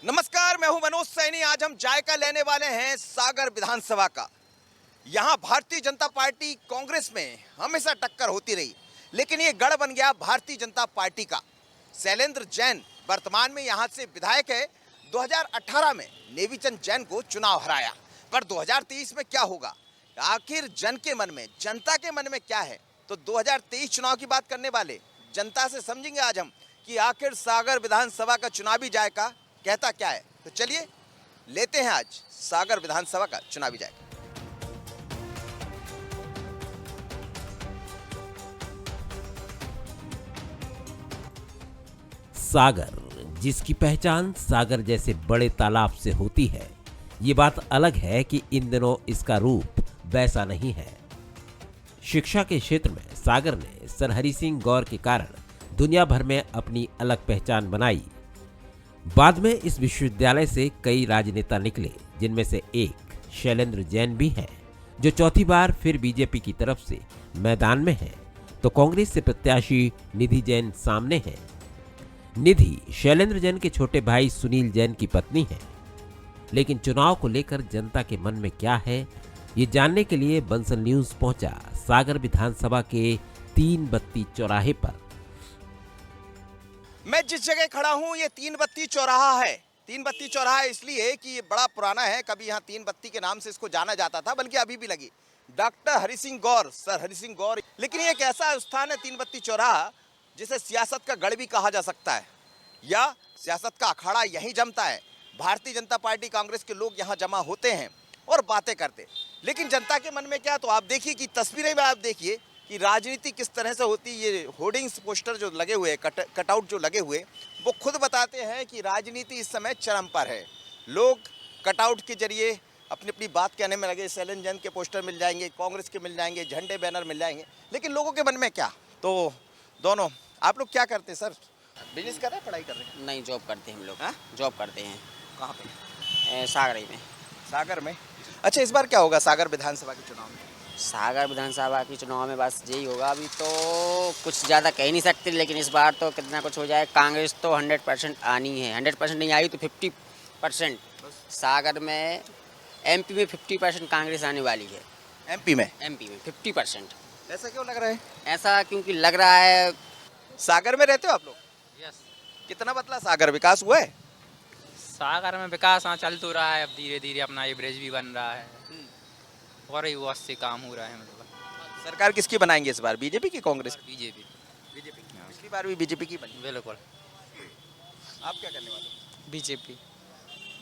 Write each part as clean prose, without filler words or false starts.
नमस्कार, मैं हूं मनोज सैनी। आज हम जायका लेने वाले हैं सागर विधानसभा का। यहां भारतीय जनता पार्टी कांग्रेस में हमेशा टक्कर होती रही, लेकिन ये गढ़ बन गया भारतीय जनता पार्टी का। शैलेंद्र जैन वर्तमान में यहां से विधायक है। 2018 में नेवीचंद जैन को चुनाव हराया, पर 2023 में क्या होगा, आखिर जन के मन में, जनता के मन में क्या है, तो 2023 चुनाव की बात करने वाले जनता से समझेंगे आज हम कि आखिर सागर विधानसभा का चुनावी जायका कहता क्या है। तो चलिए लेते हैं आज सागर विधानसभा का चुनावी जायका। सागर, जिसकी पहचान सागर जैसे बड़े तालाब से होती है, ये बात अलग है कि इन दिनों इसका रूप वैसा नहीं है। शिक्षा के क्षेत्र में सागर ने सर हरि सिंह गौर के कारण दुनिया भर में अपनी अलग पहचान बनाई। बाद में इस विश्वविद्यालय से कई राजनेता निकले, जिनमें से एक शैलेंद्र जैन भी हैं, जो चौथी बार फिर बीजेपी की तरफ से मैदान में हैं। तो कांग्रेस से प्रत्याशी निधि जैन सामने हैं। निधि शैलेंद्र जैन के छोटे भाई सुनील जैन की पत्नी है। लेकिन चुनाव को लेकर जनता के मन में क्या है, ये जानने के लिए बंसल न्यूज पहुंचा सागर विधानसभा के 3 बत्ती चौराहे पर। मैं जिस जगह खड़ा हूं ये 3 बत्ती चौराहा है। 3 बत्ती चौराहा इसलिए कि ये बड़ा पुराना है, कभी यहाँ 3 बत्ती के नाम से इसको जाना जाता था, बल्कि अभी भी लगी डॉक्टर हरि सिंह गौर, सर हरि सिंह गौर। लेकिन ये एक ऐसा स्थान है 3 बत्ती चौराहा जिसे सियासत का गढ़ भी कहा जा सकता है, या सियासत का अखाड़ा यहीं जमता है। भारतीय जनता पार्टी कांग्रेस के लोग यहाँ जमा होते हैं और बातें करते। लेकिन जनता के मन में क्या, तो आप देखिए कि तस्वीरें में आप देखिए कि राजनीति किस तरह से होती है। ये होर्डिंग्स, पोस्टर जो लगे हुए, कटआउट जो लगे हुए, वो खुद बताते हैं कि राजनीति इस समय चरम पर है। लोग कटआउट के जरिए अपनी अपनी बात कहने में लगे। शैलेंद्र जैन के पोस्टर मिल जाएंगे, कांग्रेस के मिल जाएंगे, झंडे बैनर मिल जाएंगे, लेकिन लोगों के मन में क्या। तो दोनों, आप लोग क्या करते हैं सर? बिजनेस कर रहे हैं, पढ़ाई कर रहे हैं? नहीं, जॉब करते हैं हम लोग। हाँ? जॉब करते हैं। कहाँ पे? सागर ही में। सागर में। अच्छा, इस बार क्या होगा सागर विधानसभा के चुनाव में? सागर विधानसभा के चुनाव में बस यही होगा। अभी तो कुछ ज़्यादा कह नहीं सकते, लेकिन इस बार तो कितना कुछ हो जाए। कांग्रेस तो 100% आनी है। 100% नहीं आई तो 50%। सागर में, एमपी में 50% कांग्रेस आने वाली है। एमपी में 50%। ऐसा क्यों लग रहा है? ऐसा क्योंकि लग रहा है। सागर में रहते हो आप लोग? यस। कितना बदला सागर, विकास हुआ है? सागर में विकास हाँ चल तो रहा है। अब धीरे धीरे अपना ये ब्रिज भी बन रहा है और ही बहुत से काम हो रहा है। मतलब सरकार किसकी बनाएंगे इस बार, बीजेपी की कांग्रेस की? बीजेपी। बीजेपी की। पिछली बार भी बीजेपी की बनी। बिल्कुल। आप क्या करने वाले हो? बीजेपी।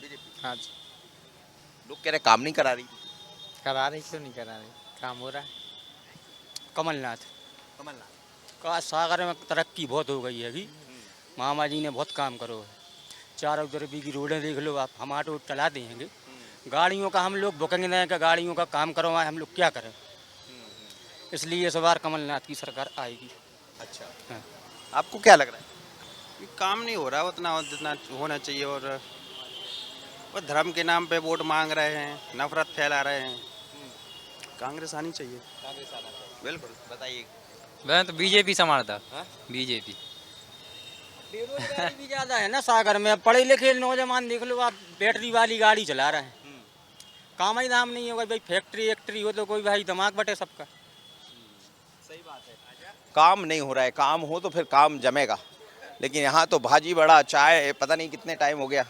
बीजेपी। हाँ जी। लोग कह रहे काम नहीं करा रही। करा रही, क्यों नहीं करा रही, काम हो रहा है। कमलनाथ। कमलनाथ। का सागर में तरक्की बहुत हो गई है कि मामा जी ने बहुत काम करो है। चारों तरफ की रोडें देख लो आप, हम ऑटो चलाते हैं, गाड़ियों का हम लोग बुकिंग दें कि गाड़ियों का काम करवाएं, हम लोग क्या करें। इसलिए इस बार कमलनाथ की सरकार आएगी। अच्छा, हाँ। आपको क्या लग रहा है? ये काम नहीं हो रहा उतना जितना होना चाहिए, और वो धर्म के नाम पे वोट मांग रहे हैं, नफरत फैला रहे हैं। कांग्रेस आनी चाहिए। कांग्रेस आना चाहिए। बिल्कुल, बताइए। मैं तो बीजेपी संभालता। बीजेपी। बेरोजगारी भी ज़्यादा है ना सागर में। अब पढ़े लिखे नौजवान देख लो आप, बैटरी वाली गाड़ी चला रहे हैं। काम ही धाम नहीं होगा भाई। फैक्ट्री हो तो कोई भाई दिमाग बटे सबका। सही बात है। काम नहीं हो रहा है, काम हो तो फिर काम जमेगा। लेकिन यहाँ तो भाजी बड़ा, चाय, पता नहीं कितने टाइम हो गया।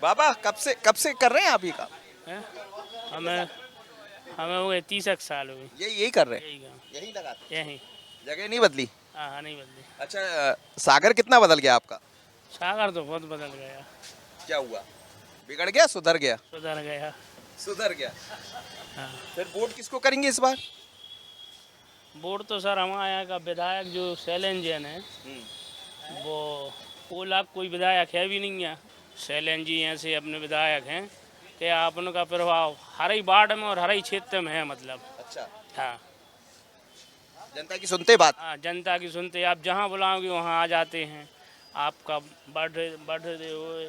बाबा कब से कर रहे हैं आप ये काम? हमें हो गए 30 साल हो गए। यही कर रहे हैं? यही काम, यही लगाते? यही। जगह नहीं बदली? हाँ, नहीं बदली। अच्छा, सागर कितना बदल गया आपका? सागर तो बहुत बदल गया। क्या हुआ? बिगड़ गया, सुधर गया? सुधर गया। सुधर गया। हाँ। फिर वोट किसको करेंगे इस बार? वोट तो सर हमारे यहाँ का विधायक जो शैलेंद्र जैन है, वो लाख कोई विधायक है भी नहीं है। शैलेंद्र जी ऐसे अपने विधायक हैं कि आप उनका प्रभाव हर ही वार्ड में और हर ही क्षेत्र में है। मतलब अच्छा, हाँ, जनता की सुनते बात? हाँ, जनता की सुनते। आप जहाँ बुलाओगे वहाँ आ जाते हैं। आपका बर्थडे हो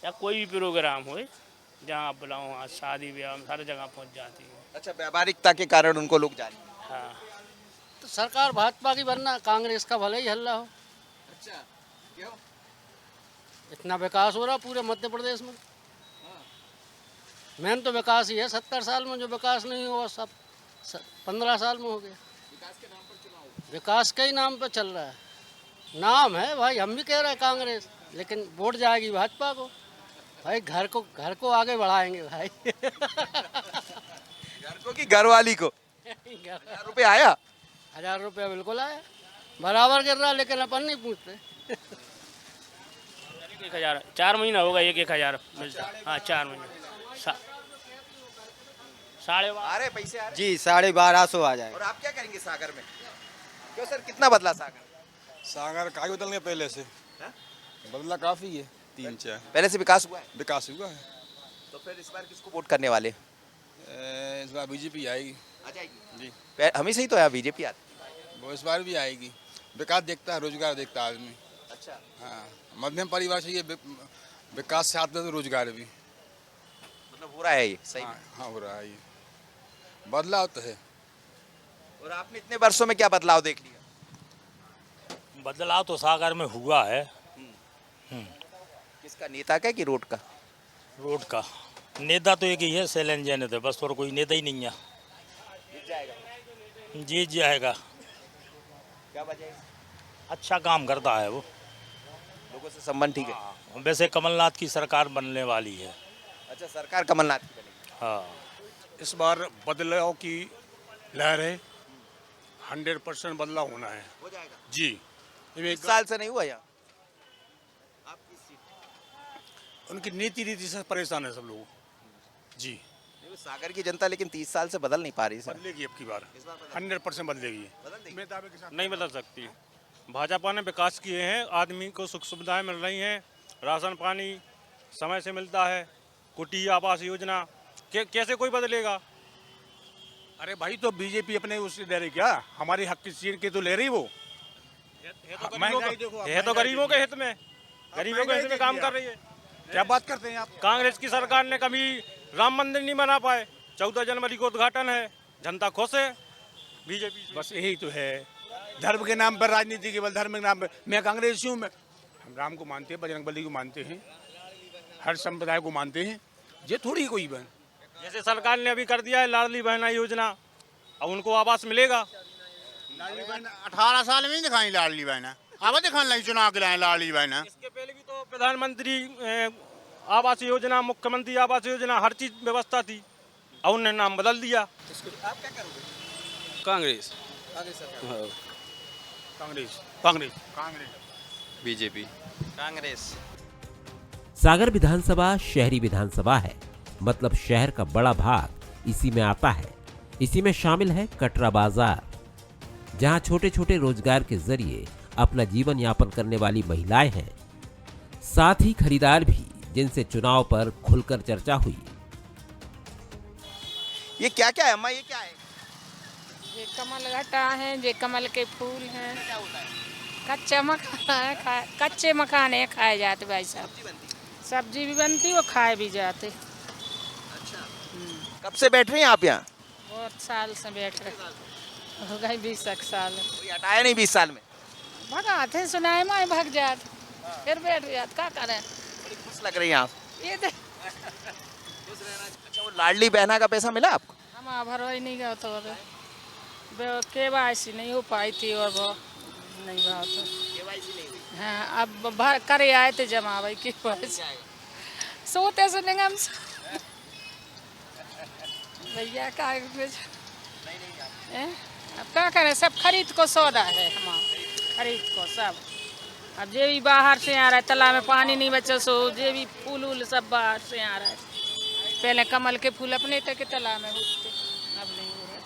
या कोई भी प्रोग्राम हो, जहाँ आप बुलाओ वहाँ, शादी ब्याह में हर जगह पहुँच जाती है। अच्छा, व्यावहारिकता के कारण उनको लोग जाने। हाँ। तो सरकार भाजपा की बनना, कांग्रेस का भले ही हल्ला हो। अच्छा, क्यों? इतना विकास हो रहा पूरे मध्य प्रदेश में। मेन तो विकास ही है। 70 साल में जो विकास नहीं हुआ सब 15 साल में हो गया। विकास के ही नाम पे चल रहा है। नाम है भाई, हम भी कह रहे हैं कांग्रेस, लेकिन वोट जाएगी भाजपा को। भाई घर को आगे बढ़ाएंगे भाई। घर को कि घरवाली को? 1000 रुपये आया? 1000 रुपया बिल्कुल आया, बराबर गिर रहा, लेकिन अपन नहीं पूछते। 1000 4 महीना होगा, 1-1000 मिलता। हाँ 4 महीने 12.5 आ रहे पैसे आ रहे? जी 1250 आ जाएगा। और आप क्या करेंगे सागर में? क्यों सर, कितना बदला सागर? सागर काफी बदलने पहले से बदला काफी है। 3-4 पहले से विकास हुआ है? विकास हुआ है। तो फिर इस बार किसको वोट करने वाले? इस बार बीजेपी आएगी। आ जाएगी जी। हमेशा ही तो है बीजेपी आती। वो इस बार भी आएगी। विकास देखता है, रोजगार देखता है आदमी। अच्छा, हाँ, मध्यम परिवार से ये विकास से आते तो रोजगार भी। मतलब हो रहा है ये सही में? हाँ हो रहा है, ये बदलाव तो है। और आपने इतने वर्षों में क्या बदलाव देख लिया? बदलाव तो सागर में हुआ है। किसका, नेता का कि रोड का? रोड का नेता तो एक ही है, शैलेंद्र जैन थे, बस और कोई नेता ही नहीं है। जीत जाएगा। क्या वजह है? अच्छा काम करता है वो, लोगों से संबंध ठीक है। वैसे कमलनाथ की सरकार बनने वाली है। अच्छा, सरकार कमलनाथ की बनेगी। हाँ, इस बार बदलाव की लहर है। 100% बदलाव होना है हो जाएगा जी। इस साल से नहीं हुआ यहाँ? आपकी सीट? उनकी नीति से परेशान है सब लोग जी। सागर की जनता लेकिन 30 साल से बदल नहीं पा रही सर। बदलेगी अब की बार, 100% बदलेगी। बदल देगी? मैं दावे के साथ नहीं बदल सकती। भाजपा ने विकास किए हैं, आदमी को सुख सुविधाएं मिल रही हैं, राशन पानी समय से मिलता है, कुटी आवास योजना। कैसे कोई बदलेगा? अरे भाई, तो बीजेपी अपने उससे ले रही क्या? हमारी हक की चीज के तो ले रही वो। है तो गरीबों के हित में, गरीबों के हित में काम कर रही है। क्या बात करते हैं आप? कांग्रेस की सरकार ने कभी राम मंदिर नहीं बना पाए। 14 जनवरी को उद्घाटन है, जनता खुश है। बीजेपी बस यही तो है, धर्म के नाम पर राजनीति, केवल धर्म के नाम पर। मैं कांग्रेसी हूँ, हम राम को मानते हैं, बजरंगबली को मानते हैं, हर संप्रदाय को मानते हैं। ये थोड़ी कोई बन, जैसे सरकार ने अभी कर दिया है लाडली बहना योजना, अब उनको आवास मिलेगा। 18 साल में ही दिखाई लाडली बहना, अब दिखाने चुनाव के लाए लाडली बहना। इसके पहले भी तो प्रधानमंत्री आवास योजना, मुख्यमंत्री आवास योजना, हर चीज व्यवस्था थी, और उन्होंने नाम बदल दिया। आप क्या करोगे? कांग्रेस। कांग्रेस बीजेपी। कांग्रेस। सागर विधानसभा शहरी विधानसभा है, मतलब शहर का बड़ा भाग इसी में आता है। इसी में शामिल है कटरा बाजार, जहां छोटे छोटे रोजगार के जरिए अपना जीवन यापन करने वाली महिलाएं हैं, साथ ही खरीदार भी, जिनसे चुनाव पर खुलकर चर्चा हुई। ये क्या क्या है अम्मा, ये क्या है? ये कमल घटा है, ये कमल के फूल हैं। क्या होता है? कच्चा मखाना है, कच्चे मखाने खाए जाते भाई साहब। सब्जी भी बनती और खाए भी जाते। अच्छा, कब से बैठ रही हैं आप यहाँ? बहुत साल से बैठ रहे, हो गए 20 साल। कोई हटाया नहीं 20 साल में? भगाते सुनाए मैं भाग जात, फिर बैठ जात, क्या करें। बड़ी खुश लग रही हैं आप। ये तो अच्छा, वो लाडली बहना का पैसा मिला आपको? हम भरो ही नहीं गए तो KYC नहीं हो पाई थी, और वो नहीं हुआ तो KYC नहीं हुई? हाँ, अब भर करे आए थे जमा भाई KYC। सोते सुनेंगे हम भैया का अब क्या करें, सब खरीद को सौदा है, हम खरीद को सब। अब जे भी बाहर से आ रहा है, तालाब में पानी नहीं बचा, सो जे भी फूल उल सब बाहर से आ रहा है। पहले कमल के फूल अपने तक के तालाब में उगते, अब नहीं हो रहा।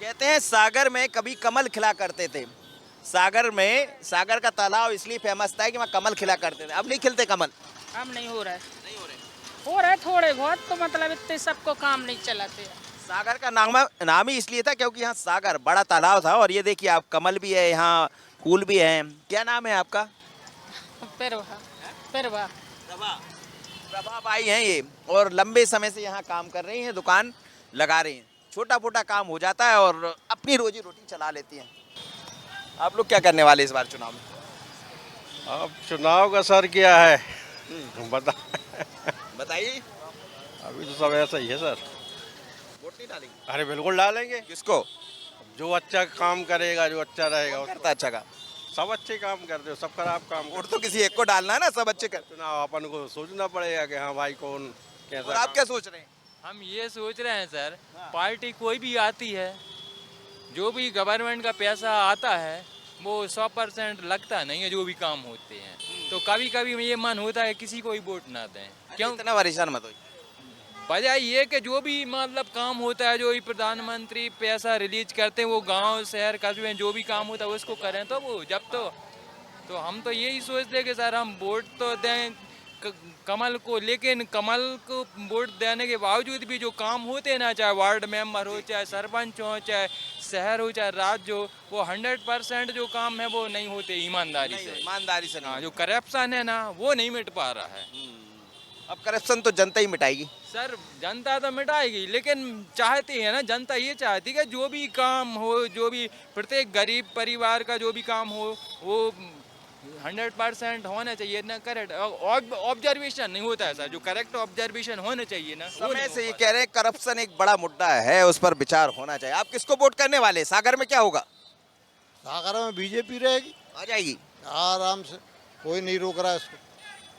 कहते हैं सागर में कभी कमल खिला करते थे। सागर में, सागर का तालाब इसलिए फेमस था कि वहाँ कमल खिला करते थे। अब नहीं खिलते कमल? अब नहीं हो रहा है। नहीं हो रहा है थोड़े बहुत, तो मतलब इतने सबको काम नहीं चलाते। सागर का नाम ही इसलिए था क्योंकि यहाँ सागर बड़ा तालाब था। और ये देखिए आप, कमल भी है यहाँ, फूल भी है। क्या नाम है आपका? परवा प्रभा बाई हैं ये, और लंबे समय से यहाँ काम कर रही हैं, दुकान लगा रही हैं। छोटा मोटा काम हो जाता है और अपनी रोजी रोटी चला लेती हैं। आप लोग क्या करने वाले इस बार चुनाव में? अब चुनाव का असर क्या है, बता बताइए। अभी तो सब ऐसा ही है सर। वोट नहीं डालेंगे? अरे बिल्कुल डालेंगे। किसको? जो अच्छा काम करेगा, जो अच्छा रहेगा, कौन करता है अच्छा काम? सब अच्छे काम करते हो, सब खराब काम वोट तो किसी एक को डालना है ना, सब अच्छे कर। चुनाव अपन को सोचना पड़ेगा कि हाँ भाई कौन कैसा। और आप क्या सोच रहे हैं? हम ये सोच रहे हैं सर, पार्टी कोई भी आती है, जो भी गवर्नमेंट का पैसा आता है वो 100% लगता नहीं है जो भी काम होते हैं। तो कभी कभी ये मन होता है किसी को ही वोट ना दें। क्यों? इतना परेशान मत होइए। वजह ये कि जो भी मतलब काम होता है, जो भी प्रधानमंत्री पैसा रिलीज करते हैं, वो गांव शहर कस्बे में जो भी काम होता है उसको करें। तो वो जब तो हम तो यही सोचते हैं कि सर हम वोट तो दें कमल को, लेकिन कमल को वोट देने के बावजूद भी जो काम होते हैं ना, चाहे वार्ड मेंबर हो, चाहे सरपंच हो, चाहे शहर हो, चाहे राज्य हो, वो 100% जो काम है वो नहीं होते ईमानदारी से। ईमानदारी से हाँ, जो करप्शन है ना वो नहीं मिट पा रहा है। अब करप्शन तो जनता ही मिटाएगी। सर जनता तो मिटाएगी, लेकिन चाहती है ना जनता, ये चाहती है कि जो भी काम हो, जो भी प्रत्येक गरीब परिवार का जो भी काम हो वो 100% होना चाहिए ना। करेक्ट ऑब्जर्वेशन नहीं होता है सर, जो करेक्ट ऑब्जर्वेशन होना चाहिए ना। समय से ये कह रहे हैं करप्शन एक बड़ा मुद्दा है, उस पर विचार होना चाहिए। आप किसको वोट करने वाले? सागर में क्या होगा? सागर में बीजेपी रहेगी, आ जाएगी आराम से, कोई नहीं रोक रहा है इसको।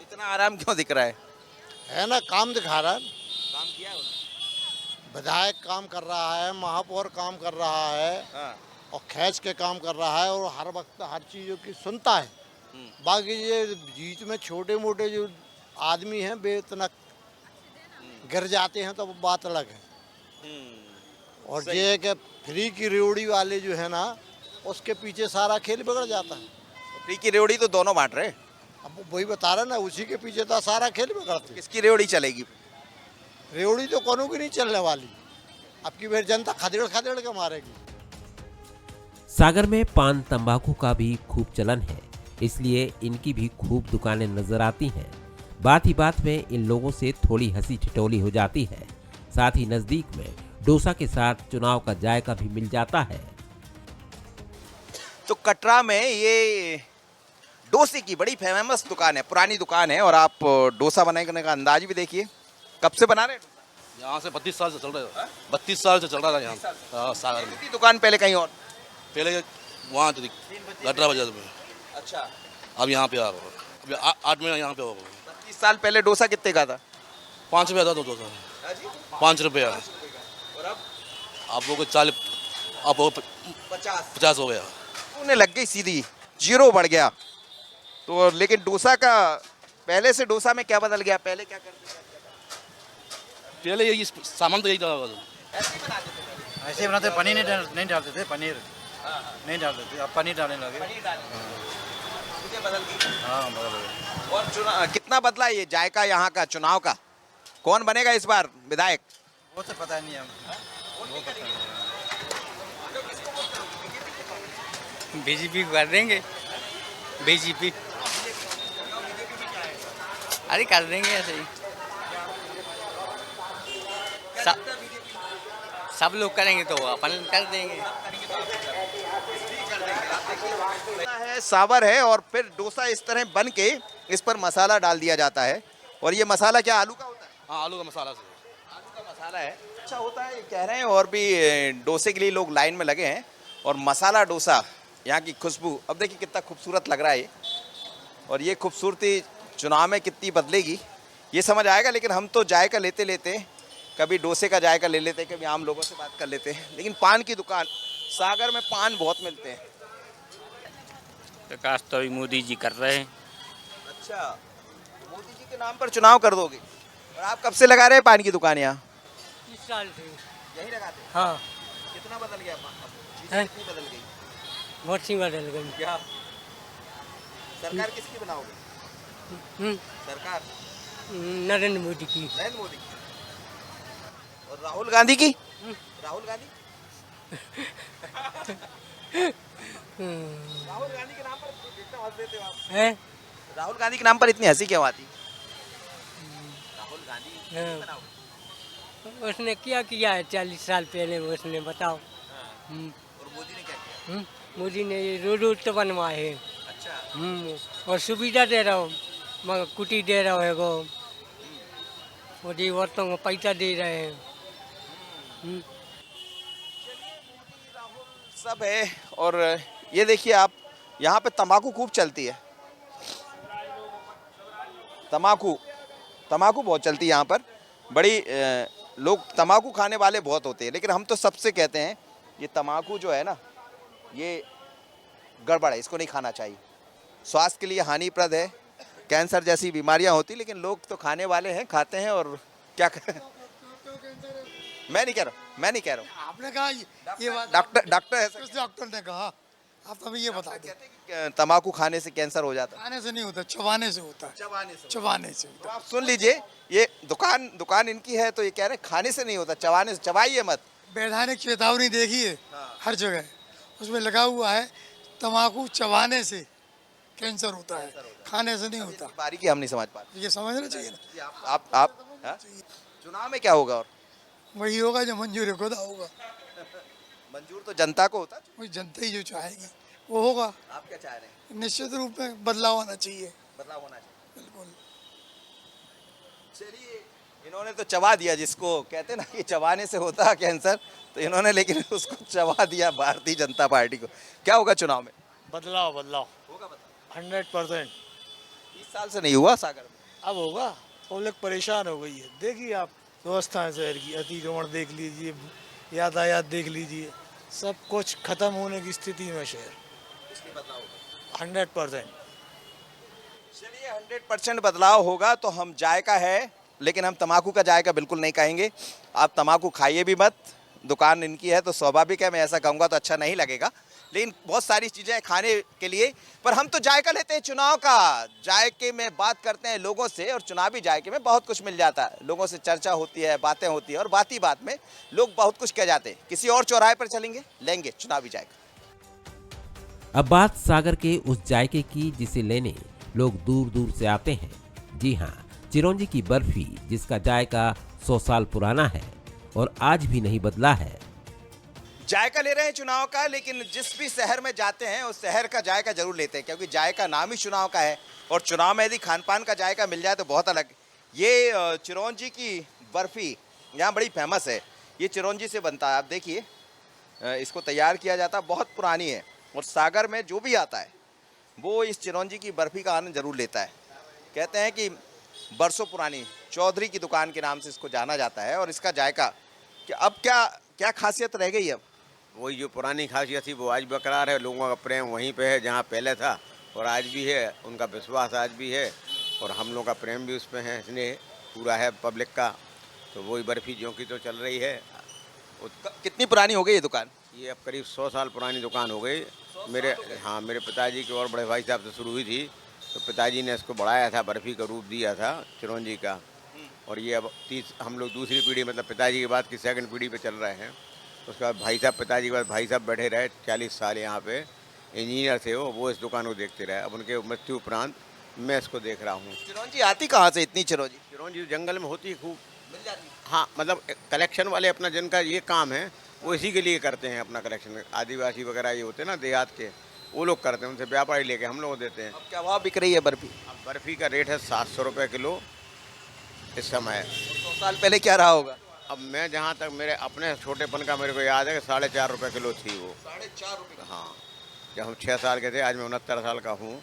इतना आराम क्यों दिख रहा है ना, काम दिखा रहा है। काम किया उन्होंने? विधायक काम कर रहा है, महापौर काम कर रहा है, और खींच के काम कर रहा है, और हर वक्त हर चीज़ों की सुनता है। बाकी ये बीच में छोटे मोटे जो आदमी हैं वे इतना गिर जाते हैं तो वो बात अलग है। और ये है कि फ्री की रेवड़ी वाले जो है ना, उसके पीछे सारा खेल बिगड़ जाता है। फ्री की रेवड़ी तो दोनों बांट रहे। अब वही बता रहे ना, उसी के पीछे तो सारा खेल बिगड़ता। किसकी रेवड़ी चलेगी? रेवड़ी तो कोनो की नहीं चलने वाली। अब की फिर जनता खदेड़ खदेड़ के मारेगी। सागर में पान तंबाकू का भी खूब चलन है, इसलिए इनकी भी खूब दुकानें नजर आती हैं। बात ही बात में इन लोगों से थोड़ी हंसी ठिठोली हो जाती है। साथ ही नजदीक में डोसा के साथ चुनाव का जायका भी मिल जाता है। तो कटरा में ये डोसे की बड़ी फेमस दुकान है, पुरानी दुकान है, और आप डोसा बनाने का अंदाज भी देखिए। कब से बना रहे हैं? यहाँ से 32 साल से चल रहे हो। 32 साल से चल रहा है यहाँ सागर में। दुकान पहले कहीं और? पहले वहाँ थी गटरा बाजार में। अच्छा। अब यहाँ पे आ गए, अभी 8 महीना यहाँ पे हो गए। 32 साल पहले डोसा कितने का था? 5 रुपया था। 2 5 रुपया। और अब? आप लोग 40, आप 50 हो गया। उन्हें लग गई सीधी, जीरो बढ़ गया। तो लेकिन डोसा का पहले से डोसा में क्या बदल गया? पहले क्या करते थे? पहले यही सामान तो यही था। ऐसे बनाते, पनीर नहीं डालते थे, पनीर नहीं डालते थे, अब पनीर डालने लगे। बदल गई। हाँ बदल गई। और चुनाव कितना बदला ये जायका यहाँ का चुनाव का? कौन बनेगा इस बार विधायक? वो तो पता नहीं है। बीजेपी कर देंगे। बीजेपी अरे कर देंगे ऐसे ही। सब लोग करेंगे तो अपन कर देंगे। है सावर है, और फिर डोसा इस तरह बन के इस पर मसाला डाल दिया जाता है। और ये मसाला क्या आलू का होता है? हाँ, आलू का मसाला से। आलू का मसाला है, अच्छा होता है कह रहे हैं। और भी डोसे के लिए लोग लाइन में लगे हैं। और मसाला डोसा, यहाँ की खुशबू, अब देखिए कितना खूबसूरत लग रहा है ये। और ये खूबसूरती चुनाव में कितनी बदलेगी ये समझ आएगा। लेकिन हम तो जायका लेते लेते कभी डोसे का जायका ले लेते, कभी आम लोगों से बात कर लेते हैं। लेकिन पान की दुकान, सागर में पान बहुत मिलते हैं। विकास तो अभी मोदी जी कर रहे हैं। अच्छा, मोदी जी के नाम पर चुनाव कर दोगे? और आप कब से लगा रहे हैं पान की दुकान यहाँ? 30 साल से यही लगाते हैं? हाँ। कितना बदल गया पान? कितनी बदल गई? बहुत सी बदल गई। क्या सरकार किसकी बनाओगे? सरकार नरेंद्र मोदी की। नरेंद्र मोदी की। और राहुल गांधी की? राहुल गांधी राहुल गांधी के नाम पर कितना हंस देते हो आप? हैं? राहुल गांधी के नाम पर इतनी हंसी क्यों आती? राहुल गांधी उसने क्या किया है 40 साल पहले, उसने बताओ। और मोदी ने क्या किया? मोदी ने ये रोड तो बनवाए हैं। अच्छा। और सुविधा दे रहा हूँ। मगर कुटी दे रहे हो मोदी औरतों को पैसा दे रहे हैं। सब है। और ये देखिए आप, यहाँ पे तंबाकू खूब चलती है। तंबाकू बहुत चलती है यहाँ पर। बड़ी लोग तंबाकू खाने वाले बहुत होते हैं, लेकिन हम तो सबसे कहते हैं ये तंबाकू जो है ना, ये गड़बड़ है, इसको नहीं खाना चाहिए। स्वास्थ्य के लिए हानिप्रद है, कैंसर जैसी बीमारियां होती, लेकिन लोग तो खाने वाले हैं, खाते हैं। और क्या करें, मैं नहीं कह रहा हूँ। आपने कहा ये बात, डॉक्टर है, डॉक्टर ने कहा। आप तो ये बता दें, तंबाकू खाने से कैंसर हो जाता है। खाने से नहीं होता, चबाने से होता है। चबाने से तो आप सुन लीजिए, ये दुकान इनकी है, तो ये कह रहे हैं खाने से नहीं होता, चबाने से। चबाइए मत। वैधानिक चेतावनी देखिए हर जगह, उसमें लगा हुआ है तंबाकू चबाने से कैंसर होता है, खाने से नहीं होता। बारीकी हम नहीं समझ पाते, ये समझना चाहिए ना। आप चुनाव में क्या होगा? और वही होगा जो मंजूर खुदा होगा। मंजूर तो जनता को होता है, वही जनता ही जो चाहेगी वो होगा। आप क्या चाह रहे हैं? निश्चित रूप में बदलाव आना चाहिए। बदलाव होना चाहिए, बिल्कुल। चलिए, इन्होंने तो चबा दिया, जिसको कहते हैं ना कि चबाने से होता है कैंसर, तो इन्होंने लेकिन उसको चबा दिया भारतीय जनता पार्टी को। क्या होगा चुनाव में? बदलाव होगा 100%। 20 साल से नहीं हुआ सागर में, अब होगा। पब्लिक परेशान हो गई है। देखिए आप व्यवस्था शहर की, अतिक्रमण देख लीजिए, यातायात देख लीजिए, सब कुछ खत्म होने की स्थिति में शहर। 100%। चलिए, 100% बदलाव होगा तो हम जायका है, लेकिन हम तम्बाकू का जायका बिल्कुल नहीं कहेंगे। आप तम्बाकू खाइए भी मत, दुकान इनकी है तो स्वाभाविक है, मैं ऐसा कहूँगा तो अच्छा नहीं लगेगा। लेकिन बहुत सारी चीज़ें खाने के लिए, पर हम तो जायका लेते हैं चुनाव का। जायके में बात करते हैं लोगों से, और चुनावी जायके में बहुत कुछ मिल जाता है। लोगों से चर्चा होती है, बातें होती है, और बात ही बात में लोग बहुत कुछ कह जाते हैं। किसी और चौराहे पर चलेंगे, लेंगे चुनावी जायका। अब बात सागर के उस जायके की जिसे लेने लोग दूर दूर से आते हैं। जी हाँ, चिरौंजी की बर्फी, जिसका जायका 100 साल पुराना है और आज भी नहीं बदला है। जायका ले रहे हैं चुनाव का, लेकिन जिस भी शहर में जाते हैं उस शहर का जायका जरूर लेते हैं, क्योंकि जायका नाम ही चुनाव का है। और चुनाव में यदि खान पान का जायका मिल जाए तो बहुत अलग। ये चिरौंजी की बर्फी यहाँ बड़ी फेमस है। ये चिरौंजी से बनता है, आप देखिए इसको तैयार किया जाता है, बहुत पुरानी है। और सागर में जो भी आता है वो इस चिरौंजी की बर्फी का आनंद जरूर लेता है। कहते हैं कि बरसों पुरानी चौधरी की दुकान के नाम से इसको जाना जाता है। और इसका जायका कि अब क्या खासियत रह गई? अब वही जो पुरानी खासियत थी वो आज बरकरार है। लोगों का प्रेम वहीं पे है जहाँ पहले था, और आज भी है। उनका विश्वास आज भी है, और हम लोग का प्रेम भी उस पर है, स्नेह पूरा है पब्लिक का। तो वही बर्फ़ी जो की तो चल रही है। कितनी पुरानी हो गई ये दुकान? ये अब करीब 100 साल पुरानी दुकान हो गई। मेरे पिताजी के और बड़े भाई साहब से शुरू हुई थी, तो पिताजी ने इसको बढ़ाया था, बर्फ़ी का रूप दिया था चिरौंजी का। और ये अब हम लोग दूसरी पीढ़ी, मतलब पिताजी के बाद की सेकंड पीढ़ी पे चल रहे हैं। उसके बाद भाई साहब, पिताजी के बाद भाई साहब बैठे रहे 40 साल यहाँ पे, इंजीनियर थे वो इस दुकान को देखते रहे। अब उनके मृत्यु उपरांत मैं इसको देख रहा हूँ। चिरौंजी आती कहाँ से इतनी चिरौंजी? चिरौंजी जंगल में होती है, खूब मिल जाती। हाँ, मतलब कलेक्शन वाले अपना जिनका ये काम है वो इसी के लिए करते हैं अपना कलेक्शन। आदिवासी वगैरह ये होते हैं ना देहात के, वो लोग करते हैं, उनसे व्यापारी लेके हम लोग देते हैं। अब क्या भाव बिक रही है बर्फ़ी? अब बर्फ़ी का रेट है 700 रुपये किलो इस समय। 100 साल पहले क्या रहा होगा? अब मैं जहाँ तक मेरे अपने छोटेपन का मेरे को याद है कि 4.5 रुपये किलो थी वो। 4.5 रुपये? हाँ, जब हम 6 साल के थे, आज मैं 69 साल का हूँ,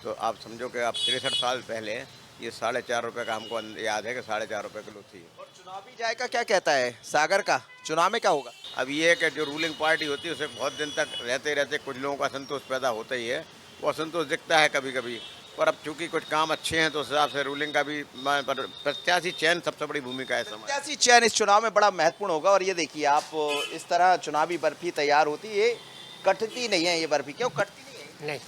तो आप समझो कि आप 63 साल पहले ये 4.5 रुपये का हमको याद है कि 4.5 रुपये किलो थी। और चुनावी जायका क्या कहता है सागर का? चुनाव में क्या होगा? अब ये है कि जो रूलिंग पार्टी होती है उसे बहुत दिन तक रहते रहते कुछ लोगों का असंतोष पैदा होता ही है। वो असंतोष दिखता है कभी कभी, पर अब चूंकि कुछ काम अच्छे हैं तो उस हिसाब से रूलिंग का भी प्रत्याशी चयन सबसे बड़ी भूमिका है। प्रत्याशी चयन इस चुनाव में बड़ा महत्वपूर्ण होगा। और ये देखिए आप, इस तरह चुनावी बर्फी तैयार होती है, कटती नहीं है ये बर्फी। क्यों कटती नहीं?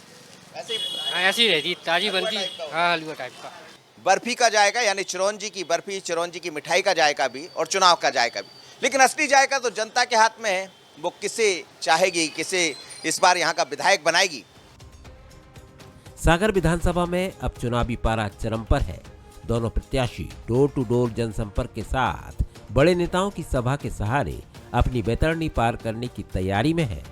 ऐसी रहती, ताजी बनती। हाँ, हलवा टाइप का। बर्फी का जायका यानी चिरौंजी की बर्फी, चिरौंजी की मिठाई का जायका भी, और चुनाव का जायका भी। लेकिन असली जायका तो जनता के हाथ में है, वो किसे चाहेगी, किसे इस बार यहाँ का विधायक बनाएगी। सागर विधानसभा में अब चुनावी पारा चरम पर है। दोनों प्रत्याशी डोर टू डोर जनसंपर्क के साथ बड़े नेताओं की सभा के सहारे अपनी बैतरणी पार करने की तैयारी में है।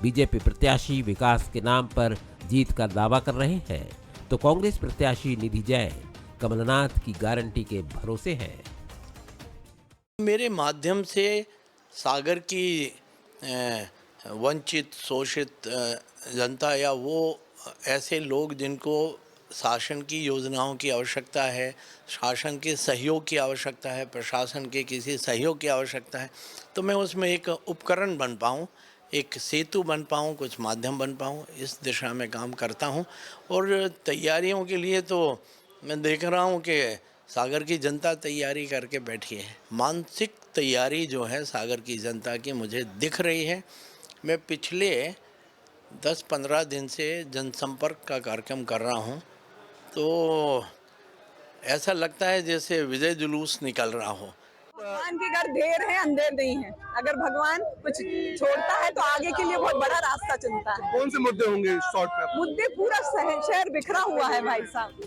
बीजेपी प्रत्याशी विकास के नाम पर जीत का दावा कर रहे हैं, तो कांग्रेस प्रत्याशी निधि जैन कमलनाथ की गारंटी के भरोसे हैं। मेरे माध्यम से सागर की वंचित शोषित जनता या वो ऐसे लोग जिनको शासन की योजनाओं की आवश्यकता है, शासन के सहयोग की आवश्यकता है, प्रशासन के किसी सहयोग की आवश्यकता है, तो मैं उसमें एक उपकरण बन पाऊँ, एक सेतु बन पाऊँ, कुछ माध्यम बन पाऊँ, इस दिशा में काम करता हूँ। और तैयारियों के लिए तो मैं देख रहा हूँ कि सागर की जनता तैयारी करके बैठी है। मानसिक तैयारी जो है सागर की जनता की मुझे दिख रही है। मैं पिछले 10-15 दिन से जनसंपर्क का कार्यक्रम कर रहा हूँ, तो ऐसा लगता है जैसे विजय जुलूस निकल रहा हो। भगवान के घर ढेर है, अंधेर नहीं है। अगर भगवान कुछ छोड़ता है तो आगे के लिए बहुत बड़ा रास्ता चुनता है। कौन से मुद्दे होंगे शॉर्ट में? मुद्दे पूरा शहर बिखरा हुआ है भाई साहब।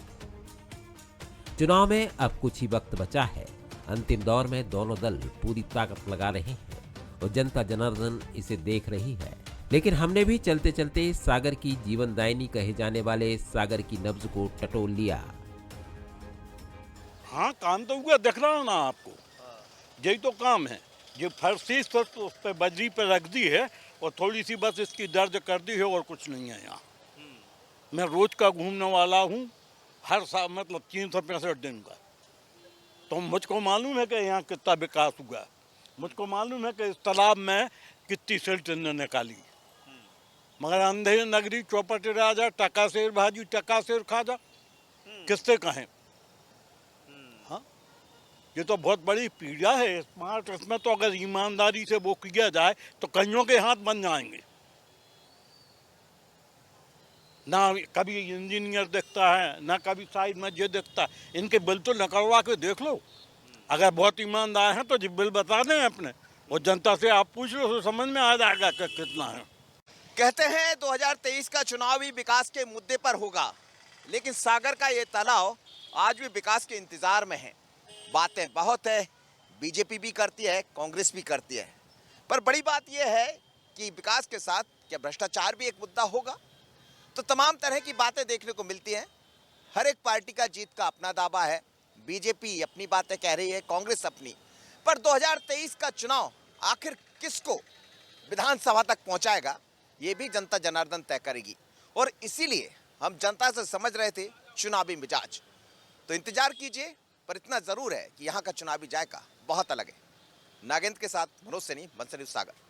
चुनाव में अब कुछ ही वक्त बचा है। अंतिम दौर में दोनों दल पूरी ताकत लगा रहे हैं और जनता जनार्दन इसे देख रही है। लेकिन हमने भी चलते चलते सागर की जीवनदायिनी कहे जाने वाले सागर की नब्ज को टटोल लिया। हाँ, काम तो हुआ दिख रहा है ना आपको, यही तो काम है। जो फर्शी उस पर बजरी पर रख दी है और थोड़ी सी बस इसकी दर्ज कर दी है और कुछ नहीं है यहाँ। मैं रोज का घूमने वाला हूँ, हर साल मतलब 365 दिन का। तो मुझको मालूम है कि यहाँ कितना विकास हुआ, मुझको मालूम है कि इस तालाब में कितनी सिल्ट ने निकाली। मगर अंधेर नगरी चौपट राजा, टका शेर भाजी टका शेर खाजा, किससे कहें। हाँ, ये तो बहुत बड़ी पीड़ा है स्मार्ट। इसमें तो अगर ईमानदारी से वो किया जाए तो कईयों के हाथ बन जाएंगे। ना कभी इंजीनियर दिखता है, ना कभी साइड में ये दिखता है। इनके बिल तो निकलवा के देख लो, अगर बहुत ईमानदार हैं तो जी बिल बता दें अपने, और जनता से आप पूछ लो तो समझ में आ जाएगा कि कितना है। कहते हैं 2023 का चुनाव भी विकास के मुद्दे पर होगा, लेकिन सागर का ये तालाब आज भी विकास के इंतजार में है। बातें बहुत है, बीजेपी भी करती है, कांग्रेस भी करती है, पर बड़ी बात यह है कि विकास के साथ क्या भ्रष्टाचार भी एक मुद्दा होगा। तो तमाम तरह की बातें देखने को मिलती हैं। हर एक पार्टी का जीत का अपना दावा है। बीजेपी अपनी बातें कह रही है, कांग्रेस अपनी। पर 2023 का चुनाव आखिर किसको विधानसभा तक पहुंचाएगा, ये भी जनता जनार्दन तय करेगी। और इसीलिए हम जनता से समझ रहे थे चुनावी मिजाज। तो इंतजार कीजिए, पर इतना जरूर है कि यहाँ का चुनावी जायका बहुत अलग है। नागेंद्र के साथ मनोज सैनी, बंसल न्यूज़ सागर।